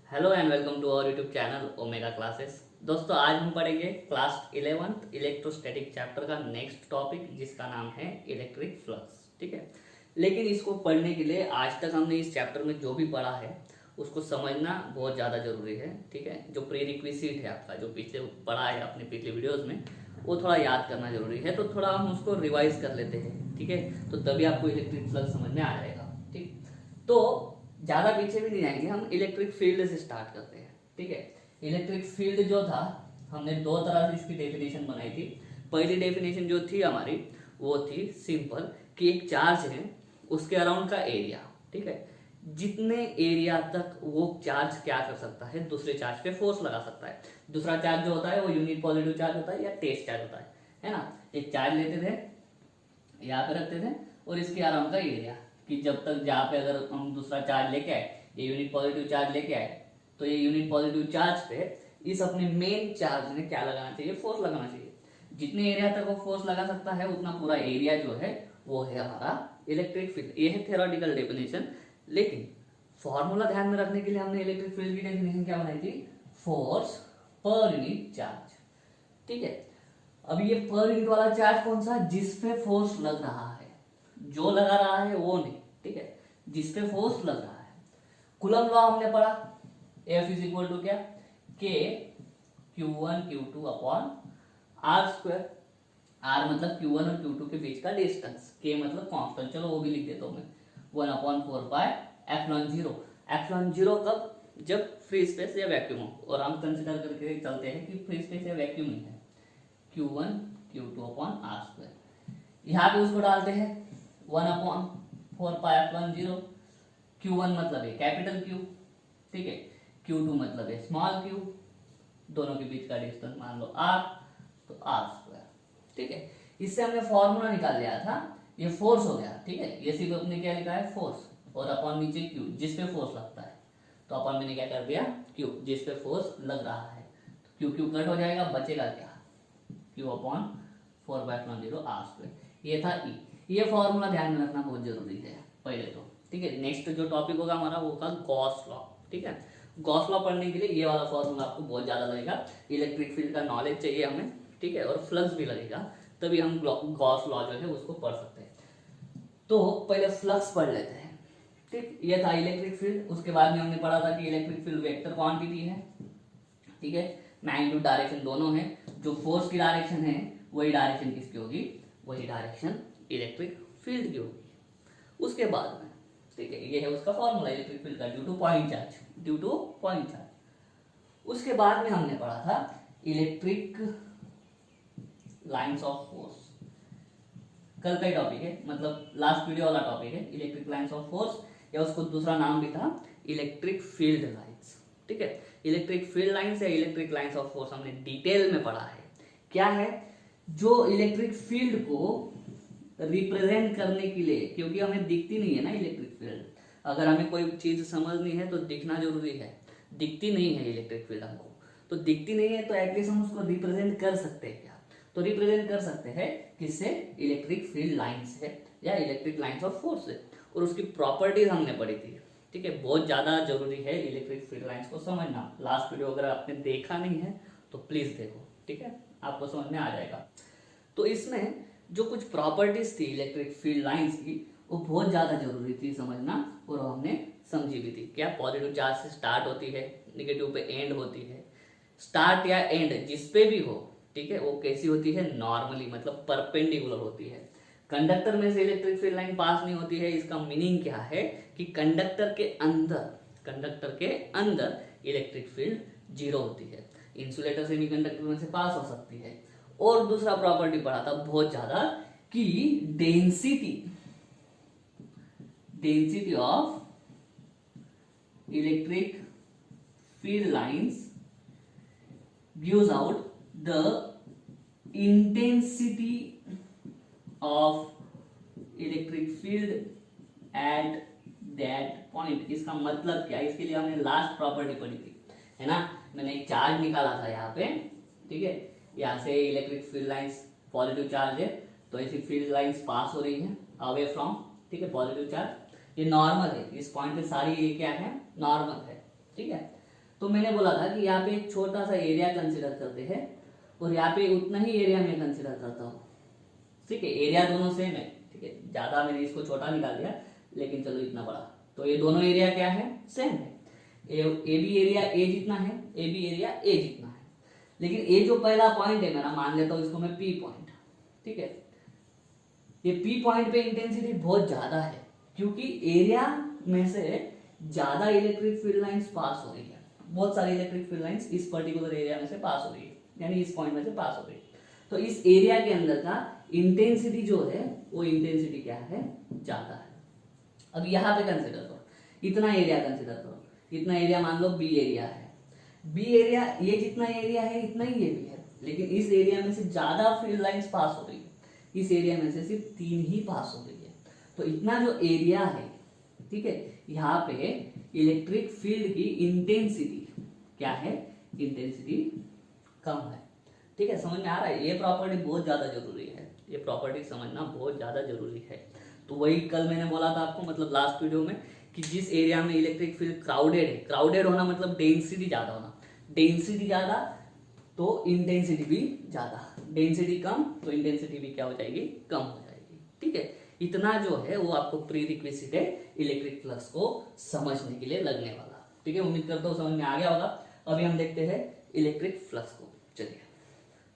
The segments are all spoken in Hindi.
Hello and welcome to our YouTube channel Omega Classes. दोस्तों आज हम पढ़ेंगे क्लास 11th इलेक्ट्रोस्टैटिक चैप्टर का नेक्स्ट टॉपिक जिसका नाम है इलेक्ट्रिक फ्लक्स। ठीक है, लेकिन इसको पढ़ने के लिए आज तक हमने इस चैप्टर में जो भी पढ़ा है उसको समझना बहुत ज़्यादा जरूरी है। ठीक है, जो प्री रिक्विजिट है आपका, जो पिछले पढ़ा है अपने पिछले वीडियोज़ में, वो थोड़ा याद करना जरूरी है। तो थोड़ा हम उसको रिवाइज कर लेते हैं। ठीक है, तो तभी आपको इलेक्ट्रिक फ्लक्स समझ में आ जाएगा। ठीक, तो ज्यादा पीछे भी नहीं जाएंगे, हम इलेक्ट्रिक फील्ड से स्टार्ट करते हैं। ठीक है, इलेक्ट्रिक फील्ड जो था हमने दो तरह से इसकी डेफिनेशन बनाई थी। पहली डेफिनेशन जो थी हमारी वो थी सिंपल कि एक चार्ज है, उसके अराउंड का एरिया। ठीक है, जितने एरिया तक वो चार्ज क्या कर सकता है, दूसरे चार्ज पे फोर्स लगा सकता है। दूसरा चार्ज जो होता है वो यूनिट पॉजिटिव चार्ज होता है या टेस्ट चार्ज होता है ना। एक चार्ज लेते थे, यहाँ पे रखते थे और इसके अराउंड का एरिया कि जब तक जहाँ पे अगर हम दूसरा चार्ज लेके आए, ये यूनिट पॉजिटिव चार्ज लेके आए, तो ये यूनिट पॉजिटिव चार्ज पे इस अपने मेन चार्ज में क्या लगाना चाहिए, फोर्स लगाना चाहिए। जितने एरिया तक वो फोर्स लगा सकता है उतना पूरा एरिया जो है वो है हमारा इलेक्ट्रिक फील्ड। ये है थ्योरेटिकल डेफिनेशन, लेकिन फॉर्मूला ध्यान में रखने के लिए हमने इलेक्ट्रिक फील्ड की डेफिनेशन क्या बनाई थी, फोर्स पर यूनिट चार्ज। ठीक है, अब ये पर यूनिट वाला चार्ज कौन सा, जिस पे फोर्स लग रहा है, जो लगा रहा है वो नहीं। ठीक है, जिस पे फोर्स लग रहा है। कूलम लॉ हमने पढ़ा, F इज इक्वल टू क्या, K Q1 Q2 upon R square. R मतलब Q1 और Q2 के बीच का डिस्टेंस, K मतलब कांस्टेंट, चलो वो भी लिख देता हूं मैं, 1/4 एप्सिलॉन जीरो। एप्सिलॉन जीरो कब, जब फ्री स्पेस या वैक्यूम हो, और हम कंसिडर करके चलते हैं कि फ्री स्पेस या वैक्यूम ही है। Q1 Q2 upon R square, यहाँ पे उसको डालते हैं 1/4 एप्सिलॉन जीरो। Q1 मतलब है कैपिटल Q, ठीक है, Q2 मतलब है स्मॉल q, दोनों के बीच का डिस्टेंस मान लो R, तो R स्क्वायर। ठीक है, इससे हमने फॉर्मूला निकाल लिया था, ये फोर्स हो गया। ठीक है, ये सिर्फ अपने क्या लिखा है, फोर्स, और अपॉन नीचे Q जिस पे फोर्स लगता है, तो अपन मैंने क्या कर दिया, Q जिस पे फोर्स लग रहा है, तो Q Q कट हो जाएगा, बचेगा क्या, Q/4/0 R स्क्वायर। ये था E। ये फॉर्मूला ध्यान में रखना बहुत जरूरी है पहले तो। ठीक है, नेक्स्ट जो टॉपिक होगा हमारा वो होगा गॉस लॉ। ठीक है, गॉस लॉ पढ़ने के लिए ये वाला फॉर्मूला आपको बहुत ज्यादा लगेगा। इलेक्ट्रिक फील्ड का नॉलेज चाहिए हमें, ठीक है, और फ्लक्स भी लगेगा, तभी हम गॉस लॉ जो है उसको पढ़ सकते हैं। तो पहले फ्लक्स पढ़ लेते हैं। ठीक, ये था इलेक्ट्रिक फील्ड। उसके बाद में हमने पढ़ा था कि इलेक्ट्रिक फील्ड वेक्टर क्वांटिटी है। ठीक है, मैग्नीट्यूड डायरेक्शन दोनों है, जो फोर्स की डायरेक्शन है वही डायरेक्शन किसकी होगी, वही डायरेक्शन इलेक्ट्रिक फील्ड की होगी। उसके बाद में, ठीक है, ये है उसका फॉर्मूला इलेक्ट्रिक फील्ड का, due two point charge, due two point charge. उसके बाद में हमने पढ़ा था इलेक्ट्रिक लाइंस ऑफ फोर्स, कल का ही टॉपिक है, मतलब लास्ट वीडियो वाला टॉपिक है, इलेक्ट्रिक लाइंस ऑफ फोर्स, या उसको दूसरा नाम भी था इलेक्ट्रिक फील्ड लाइंस। ठीक है, इलेक्ट्रिक फील्ड लाइंस या इलेक्ट्रिक लाइंस ऑफ फोर्स हमने डिटेल में पढ़ा है। क्या है, जो इलेक्ट्रिक फील्ड को रिप्रेजेंट करने के लिए, क्योंकि हमें दिखती नहीं है ना इलेक्ट्रिक फील्ड, अगर हमें कोई चीज समझनी है तो दिखना जरूरी है। दिखती नहीं है इलेक्ट्रिक फील्ड हमको, तो दिखती नहीं है तो एटलीस्ट हम उसको रिप्रेजेंट कर सकते हैं क्या, तो रिप्रेजेंट कर सकते हैं किससे, इलेक्ट्रिक फील्ड लाइन से या इलेक्ट्रिक लाइंस ऑफ फोर्स से। और उसकी प्रॉपर्टीज हमने पढ़ी थी। ठीक है, बहुत ज्यादा जरूरी है इलेक्ट्रिक फील्ड लाइंस को समझना। लास्ट वीडियो अगर आपने देखा नहीं है तो प्लीज देखो, ठीक है, आपको समझ में आ जाएगा। तो इसमें जो कुछ प्रॉपर्टीज थी इलेक्ट्रिक फील्ड लाइंस की, वो बहुत ज्यादा जरूरी थी समझना, और हमने समझी भी थी। क्या, पॉजिटिव चार्ज से स्टार्ट होती है, नेगेटिव पे एंड होती है। स्टार्ट या एंड जिस पे भी हो, ठीक है, वो कैसी होती है, नॉर्मली, मतलब परपेंडिकुलर होती है। कंडक्टर में से इलेक्ट्रिक फील्ड लाइन पास नहीं होती है, इसका मीनिंग क्या है कि कंडक्टर के अंदर इलेक्ट्रिक फील्ड जीरो होती है। इंसुलेटर से भी कंडक्टर में से पास हो सकती है। और दूसरा प्रॉपर्टी पढ़ा था बहुत ज्यादा कि density of electric field lines gives out the intensity of electric field at that point। इसका मतलब क्या, इसके लिए हमने लास्ट प्रॉपर्टी पढ़ी थी, है ना। मैंने एक चार्ज निकाला था यहाँ पे, ठीक है, यहाँ से electric field lines, positive charge है तो ऐसी फील्ड लाइंस पास हो रही है अवे फ्रॉम, ठीक है, पॉजिटिव चार्ज। ये नॉर्मल है, इस पॉइंट पे सारी ये क्या है, नॉर्मल है। ठीक है, तो मैंने बोला था कि यहाँ पे एक छोटा सा एरिया कंसिडर करते हैं और यहाँ पे उतना ही एरिया मैं कंसिडर करता हूँ। ठीक है, एरिया दोनों सेम है। ठीक है, ज्यादा मैंने इसको छोटा निकाल दिया, लेकिन चलो इतना बड़ा। तो ये दोनों एरिया क्या है, सेम है। ए बी एरिया ए जितना है, ए बी एरिया ए जितना है। लेकिन ये जो पहला पॉइंट है मेरा, मान लेता हूँ इसको मैं पी पॉइंट। ठीक है, ये पी पॉइंट पे इंटेंसिटी बहुत ज्यादा है, क्योंकि एरिया में से ज्यादा इलेक्ट्रिक फील्ड लाइंस पास हो रही है। बहुत सारी इलेक्ट्रिक फील्ड लाइंस इस पर्टिकुलर एरिया में से पास हो रही है, यानी इस पॉइंट में से पास हो रही है। तो इस एरिया के अंदर का इंटेंसिटी जो है वो इंटेंसिटी क्या है, ज्यादा है। अब यहाँ पे कंसिडर करो, इतना एरिया कंसिडर करो, इतना एरिया मान लो बी एरिया है। बी एरिया ये जितना एरिया है इतना ही ये भी है, लेकिन इस एरिया में से ज्यादा फील्ड लाइंस पास हो रही है, इस एरिया में से सिर्फ 3 ही पास हो रही है। तो इतना जो एरिया है, ठीक है, यहाँ पे इलेक्ट्रिक फील्ड की इंटेंसिटी क्या है, इंटेंसिटी कम है। ठीक है, समझ में आ रहा है? ये प्रॉपर्टी बहुत ज्यादा जरूरी है, ये प्रॉपर्टी समझना बहुत ज्यादा जरूरी है। तो वही कल मैंने बोला था आपको, मतलब लास्ट वीडियो में, कि जिस एरिया में इलेक्ट्रिक फील्ड क्राउडेड है, क्राउडेड होना मतलब डेंसिटी ज्यादा होना, डेंसिटी ज्यादा तो इंटेंसिटी भी ज्यादा, डेंसिटी कम तो इंटेंसिटी भी क्या हो जाएगी, कम हो जाएगी। ठीक है, इतना जो है वो आपको प्री रिक्विजिट है इलेक्ट्रिक फ्लक्स को समझने के लिए लगने वाला। ठीक है, उम्मीद करता हूँ समझ में आ गया होगा। अभी हम देखते हैं इलेक्ट्रिक फ्लक्स को। चलिए,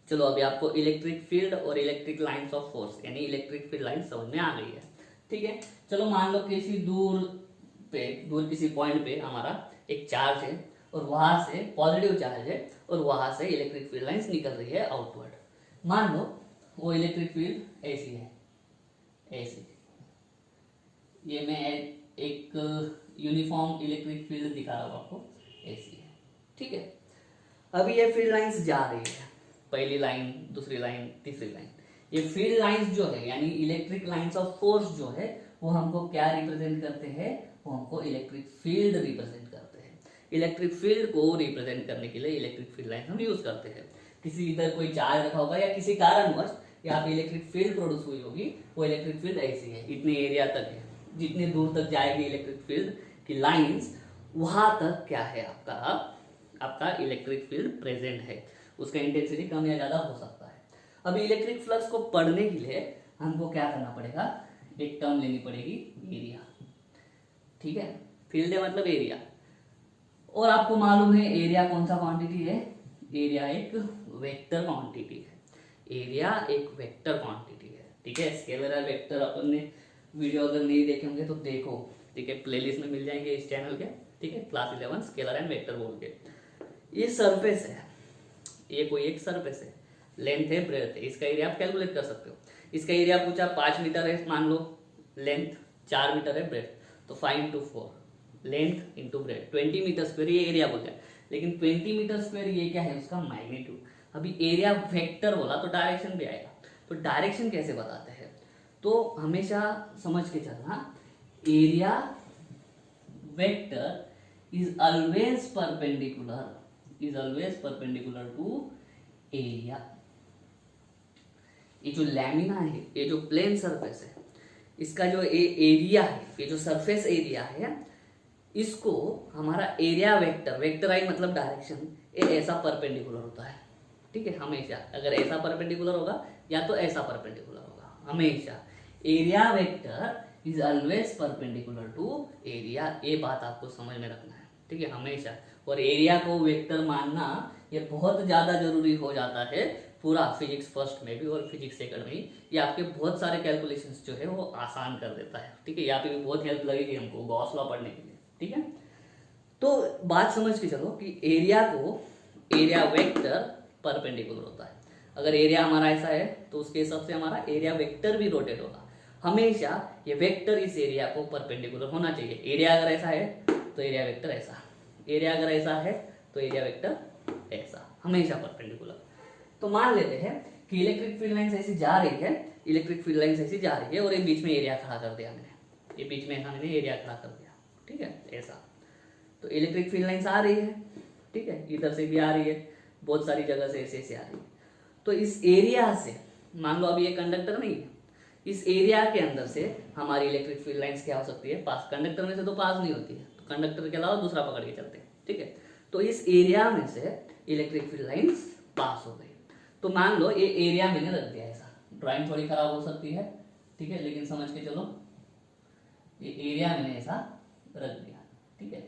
चलो अभी आपको इलेक्ट्रिक फील्ड और इलेक्ट्रिक लाइंस ऑफ फोर्स यानी इलेक्ट्रिक फील्ड लाइन समझ में आ गई है। ठीक है, चलो मान लो किसी दूर किसी पॉइंट पे हमारा एक चार्ज है और वहां से पॉजिटिव चार्ज है और वहां से इलेक्ट्रिक फील्ड लाइंस निकल रही है आउटवर्ड। मान लो वो इलेक्ट्रिक फील्ड ऐसी है, ऐसी। ये मैं एक यूनिफॉर्म इलेक्ट्रिक फील्ड दिखा रहा हूँ आपको, ऐसी है। ठीक है, अभी ये फील्ड लाइंस जा रही है, पहली लाइन, दूसरी लाइन, तीसरी लाइन। ये फील्ड लाइंस जो है यानी इलेक्ट्रिक लाइंस ऑफ फोर्स जो है वो हमको क्या रिप्रेजेंट करते हैं, वो हमको इलेक्ट्रिक फील्ड रिप्रेजेंट करते हैं। इलेक्ट्रिक फील्ड को रिप्रेजेंट करने के लिए इलेक्ट्रिक फील्ड लाइन हम यूज करते हैं। किसी इधर कोई चार्ज रखा होगा या किसी कारणवश यहाँ पे इलेक्ट्रिक फील्ड प्रोड्यूस हुई होगी, वो इलेक्ट्रिक फील्ड ऐसी है, इतने एरिया तक है, जितने दूर तक जाएगी इलेक्ट्रिक फील्ड की लाइंस, वहां तक क्या है, आपका इलेक्ट्रिक फील्ड प्रेजेंट है। उसका इंटेंसिटी कम या ज्यादा हो सकता है। अभी इलेक्ट्रिक फ्लक्स को पढ़ने के लिए हमको क्या करना पड़ेगा, एक टर्म लेनी पड़ेगी, एरिया। ठीक है, फील्ड है मतलब एरिया, और आपको मालूम है एरिया कौन सा क्वांटिटी है, एरिया एक वेक्टर क्वांटिटी है, एरिया एक वेक्टर क्वांटिटी है। ठीक है, स्केलर और वेक्टर अपन ने वीडियो अगर नहीं देखे होंगे तो देखो। ठीक है, प्लेलिस्ट में मिल जाएंगे इस चैनल के। ठीक है, क्लास 11 स्केलर एंड वेक्टर बोल के। ये सरफेस है, ये कोई एक सरफेस है, लेंथ है, ब्रेड्थ है, इसका एरिया आप कैलकुलेट कर सकते हो। इसका एरिया पूछा 5 मीटर है मान लो, लेंथ 4 मीटर है, ब्रेड्थ, तो 5 into 4, length into breadth, 20 metre square ये एरिया बोल गया। लेकिन 20 मीटर स्क्वायर ये क्या है, उसका मैग्नीट्यूड। अभी एरिया वेक्टर बोला तो डायरेक्शन भी आएगा, तो डायरेक्शन कैसे बताते हैं, तो हमेशा समझ के चलना, area vector is always perpendicular to area. ये जो लैमिना है, ये जो प्लेन सरफेस है, इसका जो एरिया है, ये जो सरफेस एरिया है, इसको हमारा एरिया वेक्टर आई मतलब डायरेक्शन, ये ऐसा परपेंडिकुलर होता है। ठीक है, हमेशा अगर ऐसा परपेंडिकुलर होगा या तो ऐसा परपेंडिकुलर होगा, हमेशा area vector is always perpendicular to area. ये बात आपको समझ में रखना है। ठीक है, हमेशा। और एरिया को वेक्टर मानना ये बहुत ज्यादा जरूरी हो जाता है पूरा फिजिक्स फर्स्ट में भी और फिजिक्स सेकंड में ही। ये आपके बहुत सारे कैलकुलेशंस जो है वो आसान कर देता है। ठीक है, यहाँ पे भी बहुत हेल्प लगेगी हमको गॉस लॉ पढ़ने के लिए। ठीक है, तो बात समझ के चलो कि एरिया वेक्टर परपेंडिकुलर होता है। अगर एरिया हमारा ऐसा है तो उसके हिसाब से हमारा एरिया वेक्टर भी रोटेट होगा। हमेशा ये वेक्टर इस एरिया को परपेंडिकुलर होना चाहिए। एरिया अगर ऐसा है तो एरिया वेक्टर ऐसा, एरिया अगर ऐसा है तो एरिया वेक्टर ऐसा, हमेशा परपेंडिकुलर। तो मान लेते हैं कि इलेक्ट्रिक फील्ड लाइंस ऐसी जा रही है, और एक बीच में एरिया खड़ा कर दिया मैंने, ये बीच में मैंने एरिया खड़ा कर दिया। ठीक है, ऐसा। तो इलेक्ट्रिक फील्ड लाइंस आ रही है, ठीक है, इधर से भी आ रही है, बहुत सारी जगह से ऐसे आ रही है। तो इस एरिया से मान लो अभी ये कंडक्टर नहीं है, इस एरिया के अंदर से हमारी इलेक्ट्रिक फील्ड लाइंस क्या हो सकती है, पास। कंडक्टर में से तो पास नहीं होती है, तो कंडक्टर के अलावा दूसरा पकड़ के चलते हैं। ठीक है, तो इस एरिया में से इलेक्ट्रिक फील्ड लाइंस पास हो गई। तो मान लो ये एरिया मैंने रख दिया ऐसा, ड्राइंग थोड़ी खराब हो सकती है, ठीक है, लेकिन समझ के चलो, ये एरिया मैंने ऐसा रख दिया, ठीक है।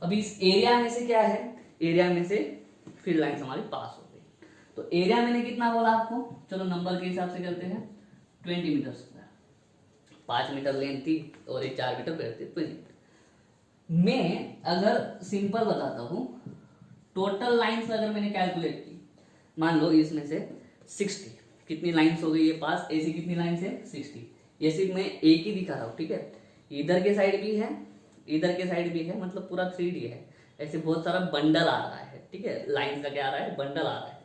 अभी इस एरिया में से क्या है, एरिया में से फील्ड लाइंस हमारी पास हो गई। तो एरिया मैंने कितना बोला आपको, चलो नंबर के हिसाब से करते हैं, 20 मीटर स्क्वायर, 5 मीटर लेंथ थी और ये 4 मीटर ब्रेड्थ थी, 20। मैं अगर सिंपल बताता हूँ, टोटल लाइंस अगर मैंने कैलकुलेट की, मान लो इसमें से 60, कितनी लाइंस हो गई ये पास, ऐसी कितनी लाइंस है 60। ये सिर्फ मैं एक ही दिखा रहा हूँ, ठीक है। इधर के साइड भी है, इधर के साइड भी है, मतलब पूरा 3D है। ऐसे बहुत सारा बंडल आ रहा है, ठीक है, लाइंस का क्या आ रहा है, बंडल आ रहा है।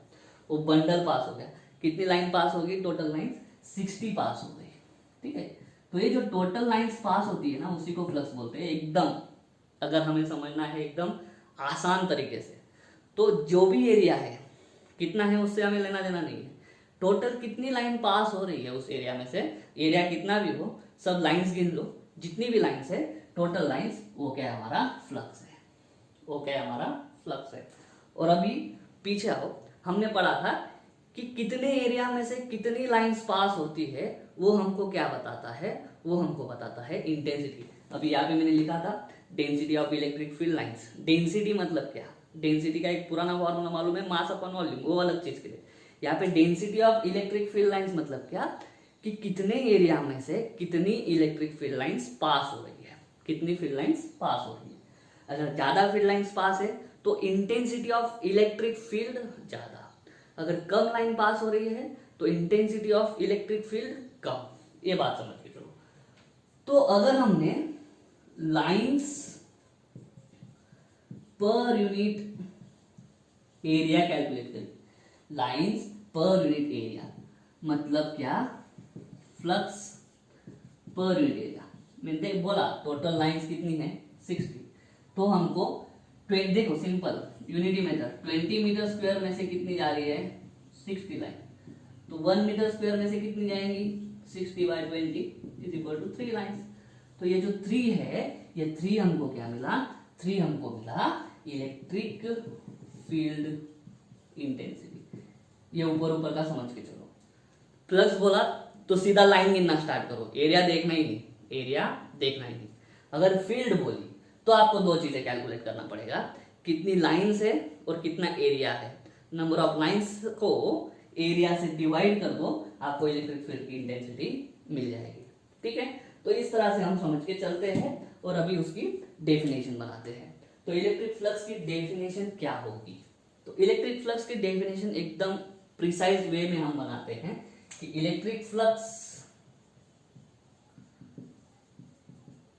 वो बंडल पास हो गया, कितनी लाइन पास होगी, टोटल लाइंस 60 पास हो गई, ठीक है। तो ये जो टोटल लाइंस पास होती है ना, उसी को फ्लक्स बोलते हैं। एकदम अगर हमें समझना है एकदम आसान तरीके से, तो जो भी एरिया है कितना है उससे हमें लेना देना नहीं है, टोटल कितनी लाइन पास हो रही है उस एरिया में से, एरिया कितना भी हो, सब लाइंस गिन लो, जितनी भी लाइंस है, टोटल लाइंस, वो क्या है हमारा फ्लक्स है, वो क्या है हमारा फ्लक्स है। और अभी पीछे आओ, हमने पढ़ा था कि कितने एरिया में से कितनी लाइंस पास होती है, वो हमको क्या बताता है, वो हमको बताता है इंटेंसिटी। अभी यहाँ पे मैंने लिखा था density of electric field lines. Density मतलब क्या, डेंसिटी का एक पुराना फॉर्मूला मालूम है, मास अपॉन वॉल्यूम, वो अलग चीज के लिए। यहाँ पे density of electric field lines मतलब क्या, कि कितने एरिया में से कितनी इलेक्ट्रिक फील्ड लाइंस पास हो रही है, कितनी फील्ड लाइंस पास हो रही है। अगर ज्यादा फील्ड लाइंस पास है तो इंटेंसिटी ऑफ इलेक्ट्रिक फील्ड ज्यादा, अगर कम लाइन पास हो रही है तो इंटेंसिटी ऑफ इलेक्ट्रिक फील्ड कम। ये बात समझ के चलो। तो अगर हमने लाइंस पर यूनिट एरिया कैलकुलेट करी, लाइंस पर यूनिट एरिया मतलब क्या, फ्लक्स पर यूनिट एरिया। मैंने बोला टोटल लाइंस कितनी है 60, तो हमको देखो simple unity method, 20 metre square में से कितनी जा रही है 60 लाइन, तो 1 मीटर स्क्वायर में से कितनी जाएंगी 60/20 इज इक्वल टू 3 लाइंस। तो ये जो 3 है, ये 3 हमको क्या मिला, 3 हमको मिला इलेक्ट्रिक फील्ड इंटेंसिटी। ये ऊपर ऊपर का समझ के चलो। प्लस बोला तो सीधा लाइन गिनना स्टार्ट करो, एरिया देखना ही नहीं, एरिया देखना ही नहीं। अगर फील्ड बोली तो आपको दो चीजें कैलकुलेट करना पड़ेगा, कितनी लाइंस है और कितना एरिया है। नंबर ऑफ लाइंस को एरिया से डिवाइड कर दो, आपको इलेक्ट्रिक फील्ड की इंटेंसिटी मिल जाएगी, ठीक है। तो इस तरह से हम समझ के चलते हैं और अभी उसकी डेफिनेशन बनाते हैं। तो इलेक्ट्रिक फ्लक्स की डेफिनेशन क्या होगी, तो इलेक्ट्रिक फ्लक्स की डेफिनेशन एकदम प्रिसाइज वे में हम बनाते हैं कि इलेक्ट्रिक फ्लक्स,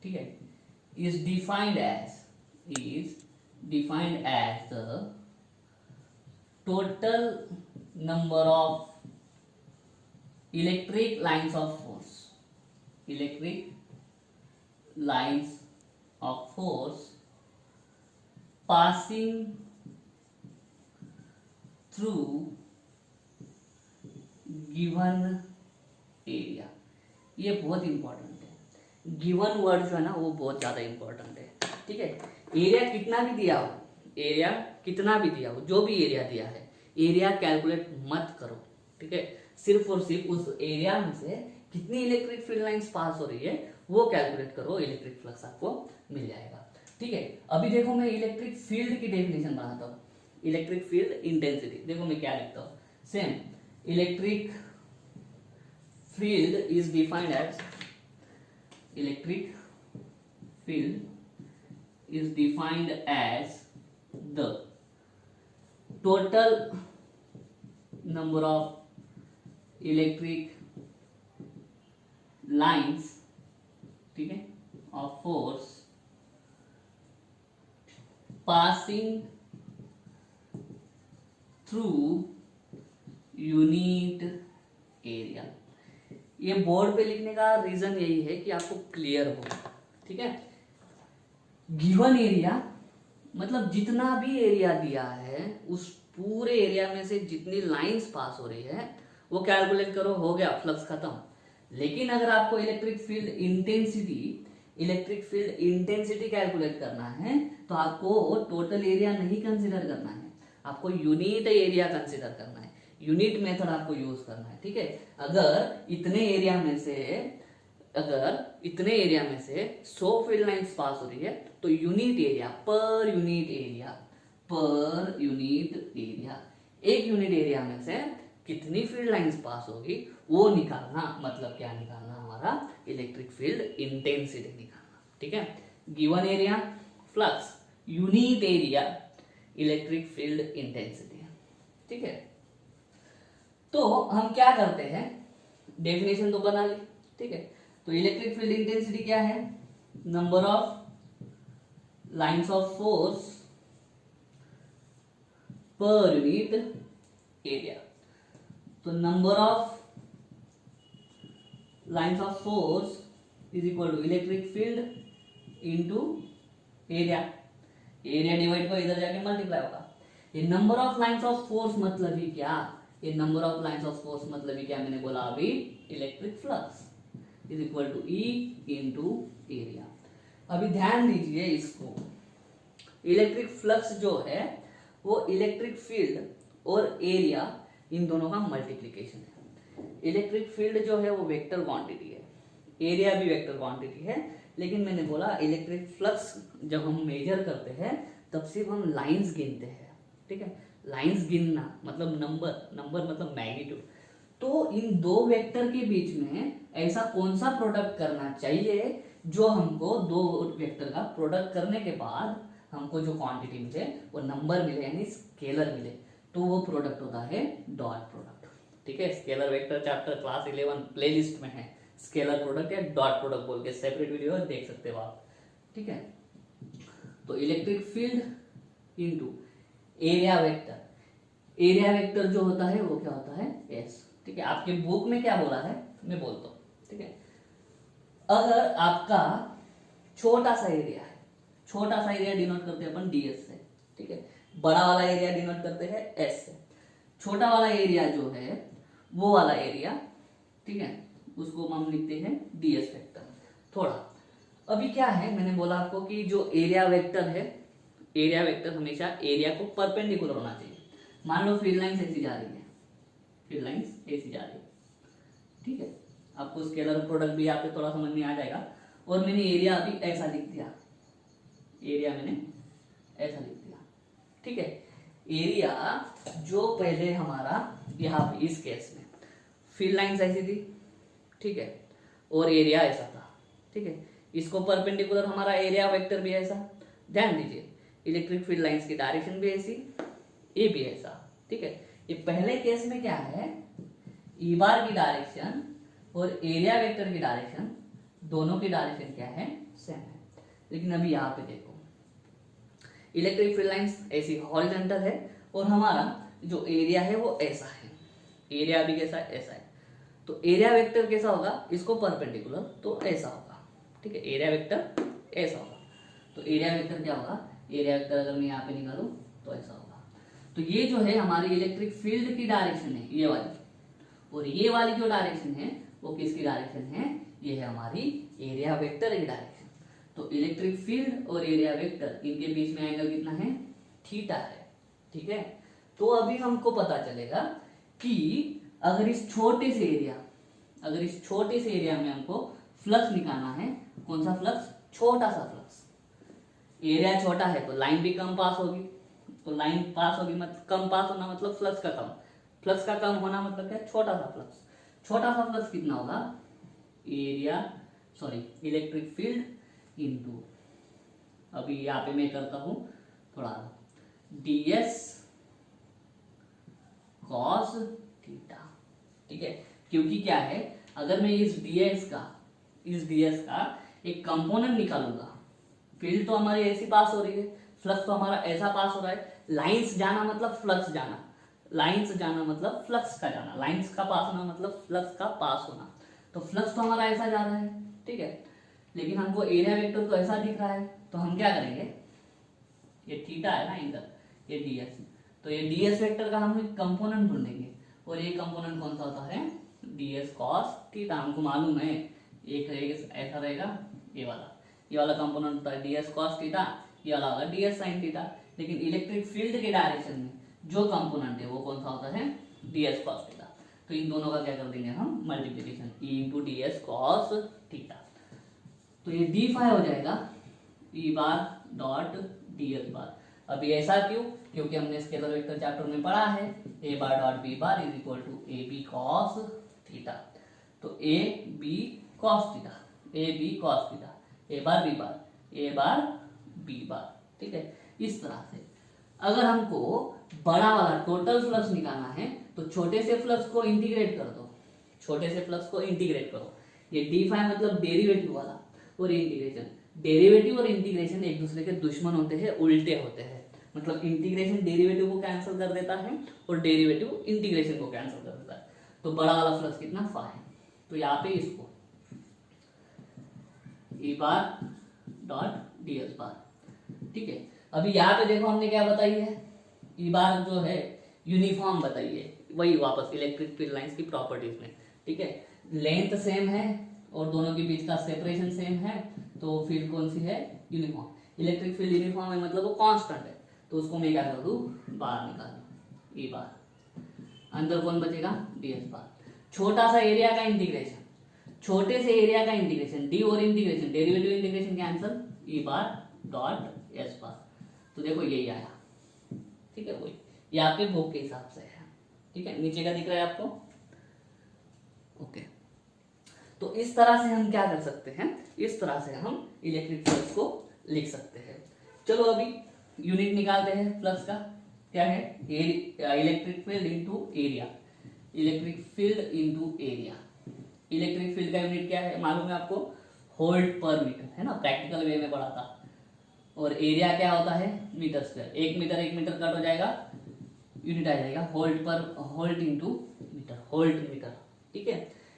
ठीक है, is defined as the total number of electric lines of force, electric lines of force passing through given area। ये बहुत इंपॉर्टेंट है, गिवन वर्ड जो है ना वो बहुत ज्यादा इंपॉर्टेंट है, ठीक है। एरिया कितना भी दिया हो, एरिया कितना भी दिया हो, जो भी एरिया दिया है, एरिया कैलकुलेट मत करो, ठीक है। सिर्फ और सिर्फ उस एरिया में से कितनी इलेक्ट्रिक फील्ड लाइंस पास हो रही है वो कैलकुलेट करो, इलेक्ट्रिक फ्लक्स आपको मिल जाएगा, ठीक है। अभी देखो मैं इलेक्ट्रिक फील्ड की डेफिनेशन बनाता हूँ, इलेक्ट्रिक फील्ड इंटेंसिटी। देखो मैं क्या लिखता हूँ, same electric field is defined as, electric field is defined as the total number of electric lines, ठीक है, of force passing through unit area। ये बोर्ड पे लिखने का रीजन यही है कि आपको क्लियर हो, ठीक है। गिवन एरिया मतलब जितना भी एरिया दिया है उस पूरे एरिया में से जितनी लाइंस पास हो रही है वो कैलकुलेट करो, हो गया फ्लक्स खत्म। लेकिन अगर आपको electric field intensity electric field intensity calculate करना है तो आपको टोटल एरिया नहीं कंसिडर करना है, आपको यूनिट एरिया कंसिडर करना है, यूनिट मेथड आपको यूज करना है। ठीक है, अगर इतने एरिया में से 100 फील्ड लाइंस पास हो रही है तो यूनिट एरिया पर यूनिट एरिया एक यूनिट एरिया में से कितनी फील्ड लाइंस पास होगी वो निकालना, मतलब क्या निकालना, हमारा इलेक्ट्रिक फील्ड इंटेंसिटी निकालना। ठीक है, given area flux unit area electric field intensity. ठीक है, तो हम क्या करते हैं, डेफिनेशन तो बना ली। ठीक है, तो इलेक्ट्रिक फील्ड इंटेंसिटी क्या है, number of lines of force per unit area. तो number of lines of force is equal to electric field into area, area divide by इधर जाके मल्टीप्लाई होगा। ये number of lines of force मतलब ही क्या, ये number of lines of force मतलब ही क्या, मैंने बोला अभी electric flux is equal to E into area. अभी ध्यान दीजिए इसको, इलेक्ट्रिक फ्लक्स जो है वो इलेक्ट्रिक फील्ड और एरिया इन दोनों का मल्टीप्लिकेशन है। इलेक्ट्रिक फील्ड जो है वो वेक्टर क्वांटिटी है, एरिया भी वेक्टर क्वांटिटी है, लेकिन मैंने बोला इलेक्ट्रिक फ्लक्स जब हम मेजर करते हैं तब सिर्फ हम लाइंस गिनते हैं। ठीक है, लाइंस गिनना मतलब नंबर मतलब मैग्नीट्यूड। तो इन दो वेक्टर के बीच में ऐसा कौन सा प्रोडक्ट करना चाहिए जो हमको दो वेक्टर का प्रोडक्ट करने के बाद हमको जो क्वांटिटी मिले वो नंबर मिले, यानी स्केलर मिले, तो वो प्रोडक्ट होता है डॉट प्रोडक्ट। ठीक है, scalar vector chapter class 11 playlist में है, स्केलर प्रोडक्ट या डॉट प्रोडक्ट बोल के सेपरेट वीडियो देख सकते हो आप। ठीक है, तो electric field into area vector जो होता है वो क्या होता है, एस। ठीक है, आपके बुक में क्या बोला है मैं बोलता हूँ। ठीक है, अगर आपका छोटा सा एरिया डिनोट करते हैं अपन ds से। ठीक है, बड़ा वाला एरिया डिनोट करते हैं s से। छोटा वाला एरिया जो है वो वाला एरिया, ठीक है, उसको हम लिखते हैं ds वेक्टर। थोड़ा अभी क्या है, मैंने बोला आपको कि जो एरिया वेक्टर है, एरिया वेक्टर हमेशा एरिया को परपेंडिकुलर होना चाहिए। मान लो फील्ड लाइंस ऐसी जा रही है, ठीक है, आपको स्केलर प्रोडक्ट भी यहाँ पे थोड़ा समझ में आ जाएगा। और मैंने एरिया अभी ऐसा लिख दिया, ठीक है, एरिया जो पहले हमारा यहाँ पे इस केस में फील्ड लाइंस ऐसी थी, ठीक है, और एरिया ऐसा था। ठीक है, इसको परपेंडिकुलर हमारा एरिया वेक्टर भी ऐसा। ध्यान दीजिए, इलेक्ट्रिक फील्ड लाइंस की डायरेक्शन भी ऐसी, ये भी ऐसा। ठीक है, ये पहले केस में क्या है, ई बार की डायरेक्शन और एरिया वेक्टर की डायरेक्शन, दोनों की डायरेक्शन क्या है, सेम है। लेकिन अभी यहाँ पे देखो, इलेक्ट्रिक फील्ड लाइंस ऐसी हॉरिजॉन्टल है और हमारा जो एरिया है वो ऐसा है, एरिया भी कैसा है, ऐसा है। तो एरिया वेक्टर कैसा होगा, इसको परपेंडिकुलर, तो ऐसा होगा। ठीक है, एरिया वेक्टर ऐसा होगा। तो एरिया वेक्टर क्या होगा, एरिया वेक्टर अगर मैं यहाँ पे निकालूं तो ऐसा होगा। तो ये जो है हमारी इलेक्ट्रिक फील्ड की डायरेक्शन है, ये वाली, और ये वाली जो डायरेक्शन है वो किसकी डायरेक्शन है, ये है हमारी एरिया वेक्टर की डायरेक्शन। तो इलेक्ट्रिक फील्ड और एरिया वेक्टर, इनके बीच में एंगल कितना है, थीटा है। ठीक है, तो अभी हमको पता चलेगा कि अगर इस छोटे से एरिया में हमको फ्लक्स निकालना है, कौन सा फ्लक्स, छोटा सा फ्लक्स। एरिया छोटा है तो लाइन भी कम पास होगी, तो लाइन पास होगी मतलब कम पास होना मतलब फ्लक्स का कम, फ्लक्स का कम होना मतलब क्या, छोटा सा फ्लक्स। छोटा सा फ्लक्स कितना होगा, इलेक्ट्रिक फील्ड इनटू, अभी यहाँ पे मैं करता हूं थोड़ा, ds cos थीटा। ठीक है, क्योंकि क्या है, अगर मैं इस ds का एक कंपोनेंट निकालूंगा, फील्ड तो हमारी ऐसी पास हो रही है, फ्लक्स तो हमारा ऐसा पास हो रहा है, लाइंस जाना मतलब फ्लक्स जाना, लाइंस जाना मतलब फ्लक्स का जाना, लाइंस का पास होना मतलब फ्लक्स का पास होना। तो फ्लक्स तो हमारा ऐसा जा रहा है, ठीक है, लेकिन हमको एरिया वेक्टर तो ऐसा दिख रहा है, तो हम क्या करेंगे, ये थीटा है ना इधर, ये ds, तो ये ds वेक्टर का हम एक कंपोनेंट ढूंढेंगे, और ये कंपोनेंट कौन सा होता है, ds cos थीटा। हमको मालूम है एक ऐसा रहेगा, ये वाला, ये वाला कंपोनेंट होता है ds cos थीटा, ये वाला होगा ds sin थीटा। लेकिन इलेक्ट्रिक फील्ड के डायरेक्शन में जो कंपोनेंट है वो कौन सा होता है, ds cos थीटा। तो इन दोनों का क्या कर देंगे हम, multiplication, e into ds cos theta. तो ये d फाई हो जाएगा e बार डॉट ds बार। अभी ऐसा क्यों, क्योंकि हमने स्केलर वेक्टर चैप्टर में पढ़ा है a bar dot b bar is equal to A B cos theta. तो A B cos theta, A B cos theta, A bar B bar, A bar B bar, ठीक है। इस तरह से अगर हमको बड़ा वाला टोटल फ्लक्स निकालना है तो छोटे से फ्लक्स को इंटीग्रेट कर दो, छोटे से फ्लक्स को इंटीग्रेट करो। ये डी फाई मतलब डेरिवेटिव वाला और इंटीग्रेशन, डेरिवेटिव और इंटीग्रेशन एक दूसरे के दुश्मन होते हैं, उल्टे होते हैं। मतलब इंटीग्रेशन डेरिवेटिव को कैंसिल कर देता है और डेरिवेटिव इंटीग्रेशन को कैंसिल कर देता है। तो बड़ा वाला फ्लक्स कितना, फाई। तो यहाँ पे इसको ई बार डॉट ds बार, ठीक है। अभी यहाँ पे देखो हमने क्या बताई है, ई बार जो है यूनिफॉर्म बताई है, वही वापस इलेक्ट्रिक फील्ड लाइंस की प्रॉपर्टीज में, ठीक है। लेंथ सेम है और दोनों के बीच का सेपरेशन सेम है, तो फील्ड कौन सी है, यूनिफॉर्म। इलेक्ट्रिक फील्ड यूनिफॉर्म है मतलब वो कांस्टेंट है, तो उसको मैं क्या कर दूं, बार निकाल दूं, ई बार। अंदर कौन बचेगा, ds बार। छोटा सा एरिया का इंटीग्रेशन, छोटे से एरिया का इंटीग्रेशन, डी और इंटीग्रेशन, डेरिवेटिव इंटीग्रेशन कैंसल, ई बार डॉट एस बार। तो देखो यही आया, ठीक है। वही ये आपके बुक के हिसाब से है, ठीक है। नीचे का दिख रहा है आपको, ओके। तो इस तरह से हम क्या कर सकते हैं, इस तरह से हम इलेक्ट्रिक फ्लक्स को लिख सकते हैं। चलो अभी यूनिट निकालते हैं फ्लक्स का, क्या है, electric field into area, electric field into area. Electric field का यूनिट क्या है मालूम है आपको, वोल्ट पर मीटर, है ना, प्रैक्टिकल वे में पढ़ा था। और एरिया क्या होता है, मीटर स्क्वायर। एक मीटर कट हो जाएगा, यूनिट आ जाएगा volt into metre, volt metre, ठीक है।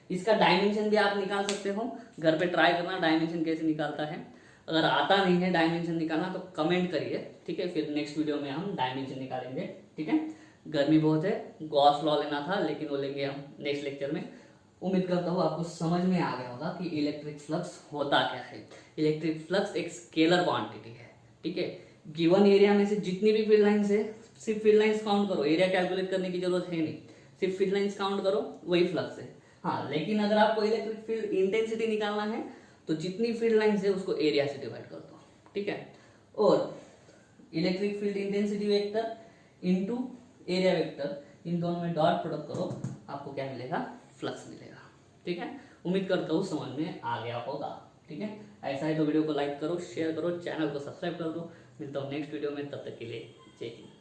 इसका डायमेंशन भी आप निकाल सकते हो, घर पे ट्राई करना डायमेंशन कैसे निकालता है। अगर आता नहीं है डायमेंशन निकालना तो कमेंट करिए, ठीक है। फिर नेक्स्ट वीडियो में हम डायमेंशन निकालेंगे, ठीक है। गर्मी बहुत है, गॉस लॉ लेना था लेकिन वो लेंगे हम नेक्स्ट लेक्चर में। उम्मीद करता हूँ आपको समझ में आ गया होगा कि इलेक्ट्रिक फ्लक्स होता क्या है। इलेक्ट्रिक फ्लक्स एक स्केलर क्वांटिटी है, ठीक है। गिवन एरिया में से जितनी भी फील्ड लाइंस है, सिर्फ फील्ड लाइंस काउंट करो, एरिया कैलकुलेट करने की जरूरत है नहीं, सिर्फ फील्ड लाइंस काउंट करो, वही फ्लक्स है। हाँ, लेकिन अगर आपको इलेक्ट्रिक फील्ड इंटेंसिटी निकालना है तो जितनी फील्ड लाइंस है उसको एरिया से डिवाइड कर दो, ठीक है। और electric field intensity vector into area vector, इन दोनों में डॉट प्रोडक्ट करो, आपको क्या मिलेगा, फ्लक्स मिलेगा, ठीक है। उम्मीद करता हूँ समझ में आ गया होगा, ठीक है। ऐसा है तो वीडियो को लाइक करो, शेयर करो, चैनल को सब्सक्राइब कर दो। मिलता हूँ नेक्स्ट वीडियो में, तब तक के लिए जय हिंद।